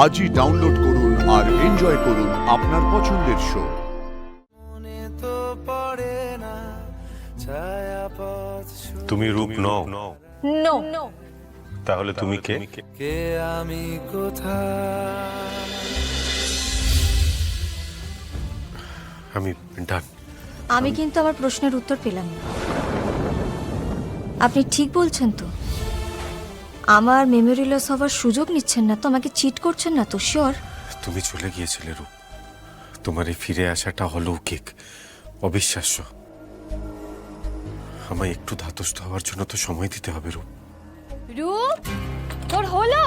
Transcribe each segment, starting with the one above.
আজই ডাউনলোড করুন আর এনজয় করুন আপনার পছন্দের শো। তুমি রূপ নও? নো। তাহলে তুমি কে? আমি কোথায়? আমি ডান। আমি কিন্তু আমার প্রশ্নের উত্তর পেলাম না। আপনি ঠিক বলছেন তো? আমার মেমোরি লস হওয়ার সুযোগ নিচ্ছেন না তো? আমাকে চিট করছেন না তো? শিওর? তুমি চলে গিয়েছিলে রূপ, তোমার এই ফিরে আসাটা অলৌকিক, অবিশ্বাস্য। আমায় একটু ধাতস্থ হওয়ার জন্য তো সময় দিতে হবে রূপ। রূপ, তোর হলো?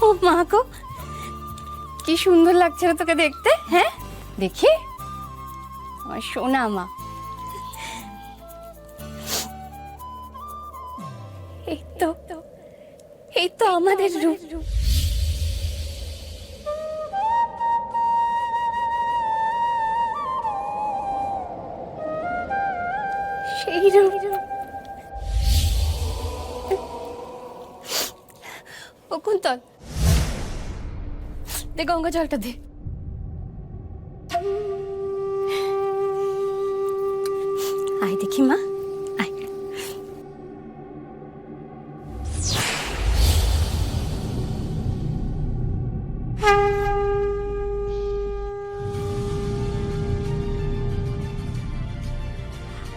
ও মা গো, কি সুন্দর লাগছে না তোকে দেখতে? হ্যাঁ দেখি, আমার সোনা মা। এই তো আমাদের রূপ। সেই রূপ। ও কুন্তল, দে গঙ্গা জলটা দে। আয় দেখি মা, আয়।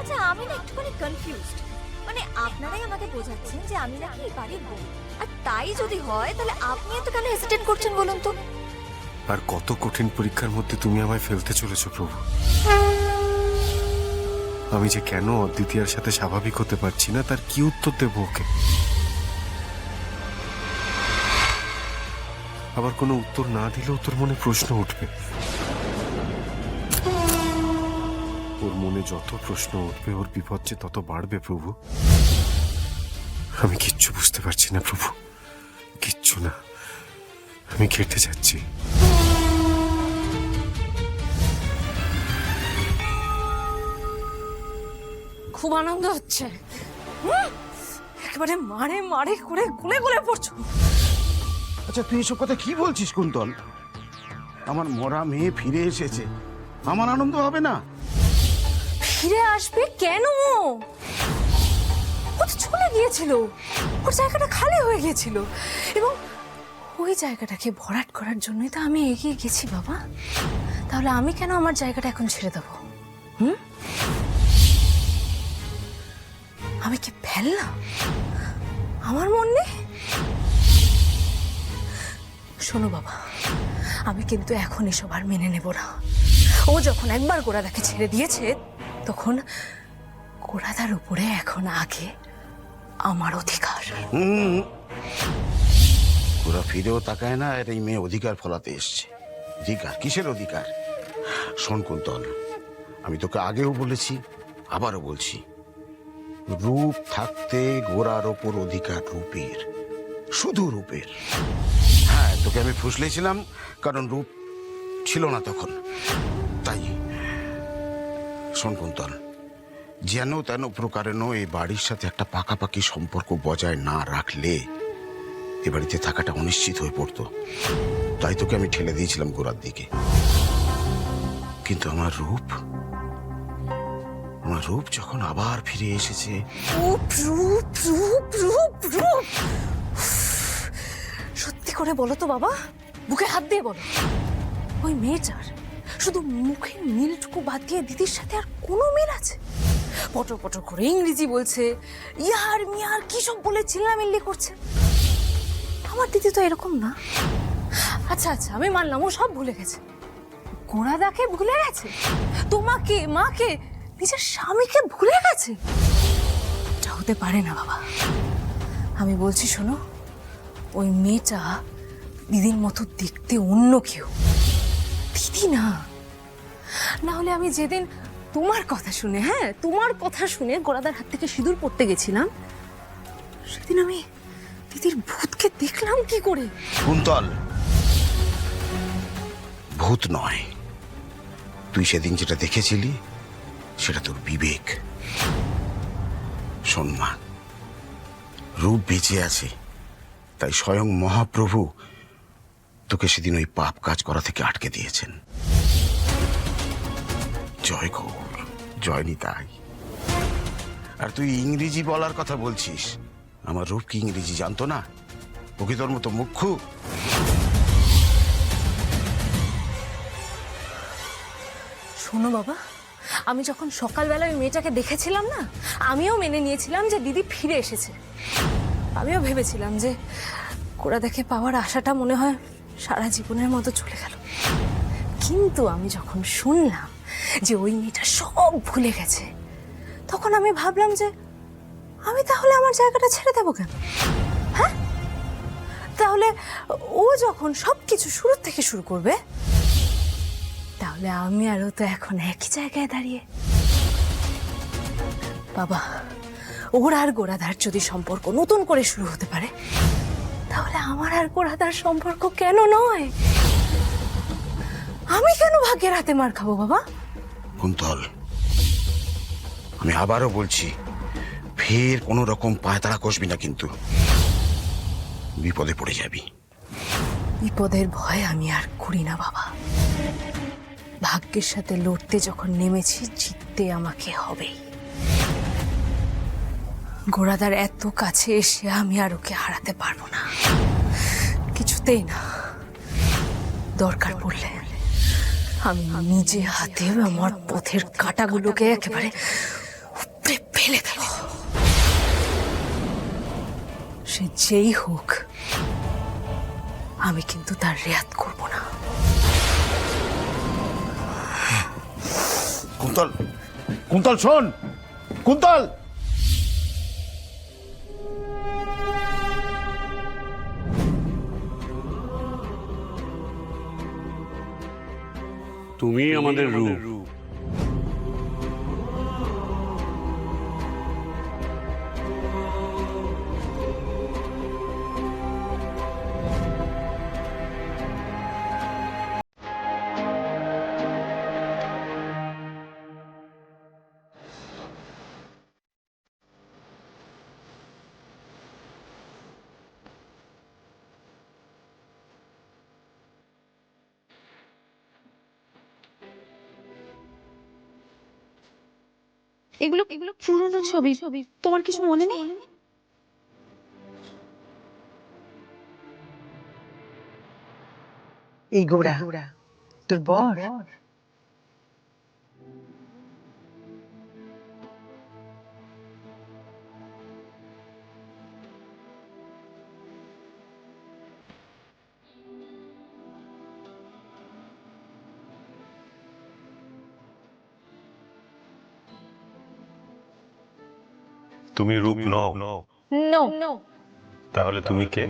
আচ্ছা, আমি না একটুখানি কনফিউজড। মানে আপনারাই আমাকে বোঝাচ্ছেন যে আমি নাকি এই বাড়ির বউ, আর তাই যদি হয় তাহলে আপনি এত কেন হেসিটেট করছেন বলুন তো? আর কত কঠিন পরীক্ষার মধ্যে তুমি আমায় ফেলতে চলেছো প্রভু। আমি যে কেন অদ্বিতীয়ার সাথে স্বাভাবিক হতে পারছি না, তার কি উত্তর দেবো ওকে? আবার কোনো উত্তর না দিলেও তোর মনে প্রশ্ন উঠবে। ওর মনে যত প্রশ্ন উঠবে ওর বিপদ যে তত বাড়বে প্রভু। আমি কিচ্ছু বুঝতে পারছি না প্রভু, কিচ্ছু না। আমি কেটে যাচ্ছি। খুব আনন্দ হচ্ছে, একেবারে মারে মারে করে গুলে গুলে পড়ছো। আচ্ছা, তুই এসব কথা কি বলছিস কুন্তল? আমার মরা মেয়ে ফিরে এসেছে, আমার আনন্দ হবে না? ফিরে আসবে কেন? ও তো চলে গিয়েছিল, ওর জায়গাটা খালি হয়ে গিয়েছিল, এবং ওই জায়গাটাকে ভরাট করার জন্যই তো আমি এগিয়ে গেছি বাবা। তাহলে আমি কেন আমার জায়গাটা এখন ছেড়ে দেবো? আমি কি ফেললাম? আমার মন নেই? শোনো বাবা, আমি কিন্তু এখন এসব আর মেনে নেব না। ও যখন একবার গোড়াদাকে ছেড়ে দিয়েছে, তখন গোড়াদার উপরে এখন আগে আমার অধিকার। ওরা ফিরেও তাকায় না, আর এই মেয়ে অধিকার ফলাতে এসছে। অধিকার? কিসের অধিকার? শোন কুন্তল, আমি তোকে আগেও বলেছি, আবারও বলছি, রূপ থাকতে গোড়ার ওপর অধিকার রূপের, শুধু রূপের। হ্যাঁ, তোকে আমি ফুসলেছিলাম কারণ রূপ ছিল না তখন, তাই। শোন কুন্তল, যেন তেন প্রকারেণ এই বাড়ির সাথে একটা পাকাপাকি সম্পর্ক বজায় না রাখলে এ বাড়িতে থাকাটা অনিশ্চিত হয়ে পড়তো। তাই তোকে আমি ঠেলে দিয়েছিলাম গোড়ার দিকে। কিন্তু আমার রূপ যখন আবার ফিরে এসেছে। রূপ রূপ রূপ রূপ রূপ সত্যি করে বলো তো বাবা, বুকে হাত দিয়ে বলো, ওই মেয়েটার শুধু মুখের মিলটুকু বাদ দিয়ে দিদির সাথে আর কোনো মিল আছে? পটো পটো করে ইংরেজি বলছে, ইয়ার মিয়ার কি সব বলে চিল্লামিল্লি করছে। আমার দিদি তো এরকম না। আচ্ছা আচ্ছা, আমি মানলাম ও সব ভুলে গেছে, গোড়াদাকে ভুলে গেছে, তোমাকে, মাকে, নিজের স্বামীকে ভুলে গেছে। এটা হতে পারে না বাবা। আমি বলছি শোনো, ওই মেয়েটা দিদির মতো দেখতে অন্য কেউ, দিদি না। না হলে আমি যেদিন তোমার কথা শুনে, হ্যাঁ তোমার কথা শুনে গোড়াদার হাত থেকে সিঁদুর পড়তে গেছিলাম, সেদিন আমি দিদির ভূতকে দেখলাম কি করে? কুন্তল, ভূত নয়, তুই সেদিন যেটা দেখেছিলি সেটা তোর বিবেক। শোন মা, রূপ বেঁচে আছে, তাই স্বয়ং মহাপ্রভু তোকে সেদিন ওই পাপ কাজ করা থেকে আটকে দিয়েছেন। জয় গৌর, জয় নিতাই। আর তুই ইংরেজি বলার কথা বলছিস, আমার রূপ কি ইংরেজি জানতো না? ওকে তোর মতো মুখ্য। শোনো বাবা, আমি যখন সকালবেলা ওই মেয়েটাকে দেখেছিলাম না, আমিও মেনে নিয়েছিলাম যে দিদি ফিরে এসেছে। আমিও ভেবেছিলাম যে কোরা দেখে পাওয়ার আশাটা মনে হয় সারা জীবনের মতো চলে গেল। কিন্তু আমি যখন শুনলাম যে ওই মেয়েটা সব ভুলে গেছে, তখন আমি ভাবলাম যে আমি তাহলে আমার জায়গাটা ছেড়ে দেবো কেন? হ্যাঁ, তাহলে ও যখন সবকিছু শুরু থেকে শুরু করবে, তাহলে আমি আরও তো এখন একই জায়গায় দাঁড়িয়ে। বাবা, ওর আর গোরাধার যদি সম্পর্ক নতুন করে শুরু হতে পারে, তাহলে আমার আর গোরাধার সম্পর্ক কেন নয়? আমি কেন ভাগ্যের হাতে মার খাবো বাবা? কুন্তল, আমি আবারও বলছি, ফের কোনো রকম পায়তারা কষবি না, কিন্তু বিপদে পড়ে যাবি। বিপদের ভয় আমি আর করি না বাবা। ভাগ্যের সাথে লড়তে যখন নেমেছি, জিততে আমাকে হবেই। গোরাদার এত কাছে এসে আমি আর ওকে হারাতে পারবো না, কিছুতেই না। দরকার পড়লে আমি নিজে হাতে আমার পথের কাঁটাগুলোকে একেবারে উপড়ে ফেলে দেব। সে যেই হোক, আমি কিন্তু তার রেয়াত করব না। কুন্তল, কুন্তল শোন, কুন্তল। তুমি আমাদের রূপ। এগুলো এগুলো পুরনো ছবি। তোমার কিছু মনে নেই? এই গোড়া তোর বর? তুমি রূপ নও? নো। তাহলে তুমি কে?